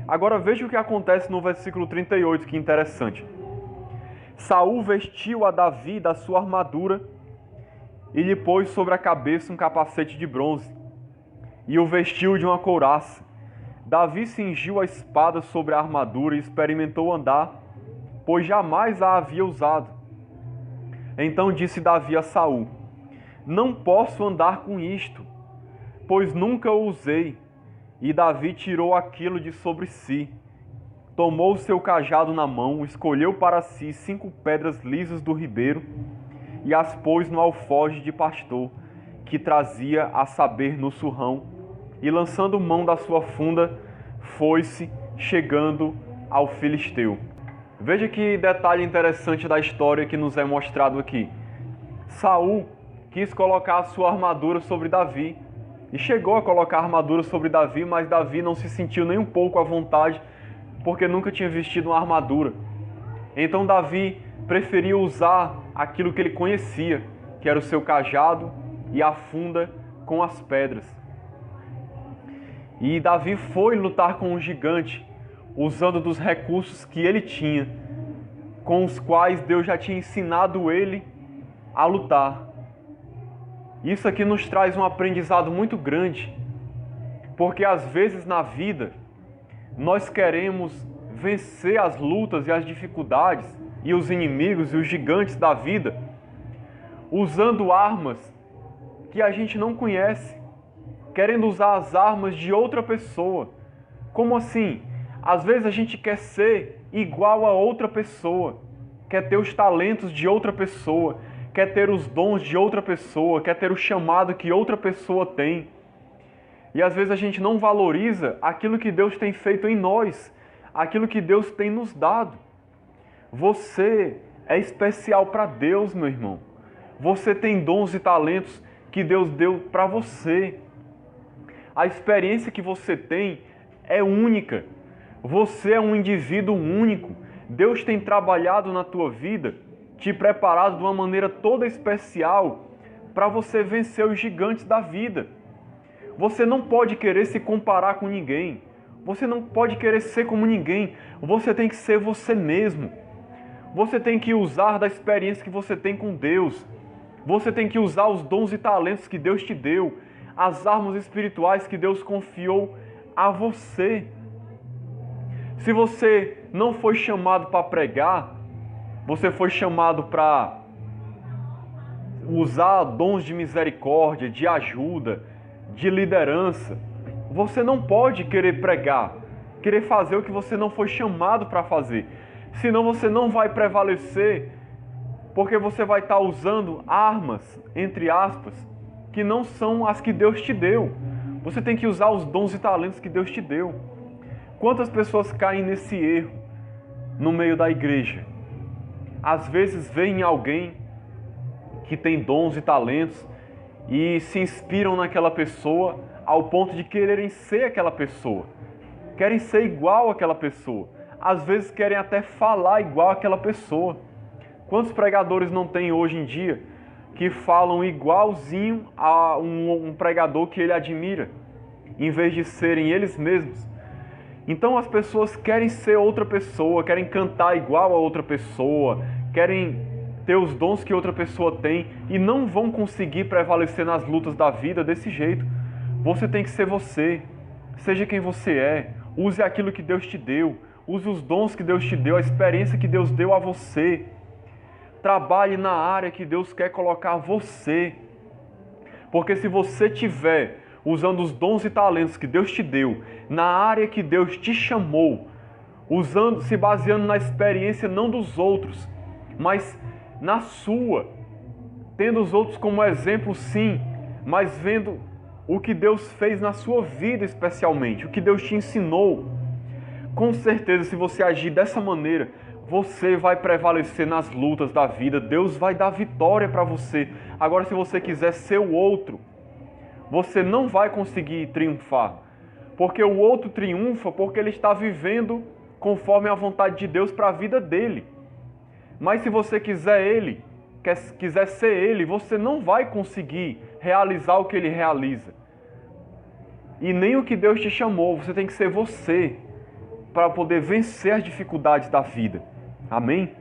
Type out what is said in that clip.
Agora veja o que acontece no versículo 38, que interessante. Saul vestiu a Davi da sua armadura e lhe pôs sobre a cabeça um capacete de bronze e o vestiu de uma couraça. Davi cingiu a espada sobre a armadura e experimentou andar, pois jamais a havia usado. Então disse Davi a Saul: não posso andar com isto, pois nunca o usei. E Davi tirou aquilo de sobre si, tomou o seu cajado na mão, escolheu para si 5 pedras lisas do ribeiro e as pôs no alforje de pastor, que trazia, a saber, no surrão, e lançando mão da sua funda, foi-se, chegando ao filisteu. Veja que detalhe interessante da história que nos é mostrado aqui. Saul quis colocar a sua armadura sobre Davi, e chegou a colocar a armadura sobre Davi, mas Davi não se sentiu nem um pouco à vontade, porque nunca tinha vestido uma armadura. Então Davi preferiu usar aquilo que ele conhecia, que era o seu cajado e a funda com as pedras. E Davi foi lutar com um gigante, usando dos recursos que ele tinha, com os quais Deus já tinha ensinado ele a lutar. Isso aqui nos traz um aprendizado muito grande, porque às vezes na vida nós queremos vencer as lutas e as dificuldades e os inimigos e os gigantes da vida usando armas que a gente não conhece, querendo usar as armas de outra pessoa. Como assim? Às vezes a gente quer ser igual a outra pessoa, quer ter os talentos de outra pessoa, quer ter os dons de outra pessoa, quer ter o chamado que outra pessoa tem. E às vezes a gente não valoriza aquilo que Deus tem feito em nós, aquilo que Deus tem nos dado. Você é especial para Deus, meu irmão. Você tem dons e talentos que Deus deu para você. A experiência que você tem é única. Você é um indivíduo único. Deus tem trabalhado na tua vida, te preparado de uma maneira toda especial para você vencer os gigantes da vida. Você não pode querer se comparar com ninguém. Você não pode querer ser como ninguém. Você tem que ser você mesmo. Você tem que usar da experiência que você tem com Deus. Você tem que usar os dons e talentos que Deus te deu, as armas espirituais que Deus confiou a você. Se você não foi chamado para pregar, você foi chamado para usar dons de misericórdia, de ajuda, de liderança. Você não pode querer pregar, querer fazer o que você não foi chamado para fazer. Senão você não vai prevalecer, porque você vai estar usando armas, entre aspas, que não são as que Deus te deu. Você tem que usar os dons e talentos que Deus te deu. Quantas pessoas caem nesse erro no meio da igreja? Às vezes veem alguém que tem dons e talentos e se inspiram naquela pessoa ao ponto de quererem ser aquela pessoa. Querem ser igual àquela pessoa. Às vezes querem até falar igual àquela pessoa. Quantos pregadores não tem hoje em dia que falam igualzinho a um pregador que ele admira, em vez de serem eles mesmos? Então as pessoas querem ser outra pessoa, querem cantar igual a outra pessoa, querem ter os dons que outra pessoa tem e não vão conseguir prevalecer nas lutas da vida desse jeito. Você tem que ser você, seja quem você é, use aquilo que Deus te deu, use os dons que Deus te deu, a experiência que Deus deu a você. Trabalhe na área que Deus quer colocar você. Porque se você tiver usando os dons e talentos que Deus te deu, na área que Deus te chamou, se baseando na experiência não dos outros, mas na sua, tendo os outros como exemplo sim, mas vendo o que Deus fez na sua vida especialmente, o que Deus te ensinou. Com certeza, se você agir dessa maneira, você vai prevalecer nas lutas da vida, Deus vai dar vitória para você. Agora, se você quiser ser o outro, você não vai conseguir triunfar, porque o outro triunfa porque ele está vivendo conforme a vontade de Deus para a vida dele. Mas se você quiser ser ele, você não vai conseguir realizar o que ele realiza. E nem o que Deus te chamou, você tem que ser você. para poder vencer as dificuldades da vida. Amém?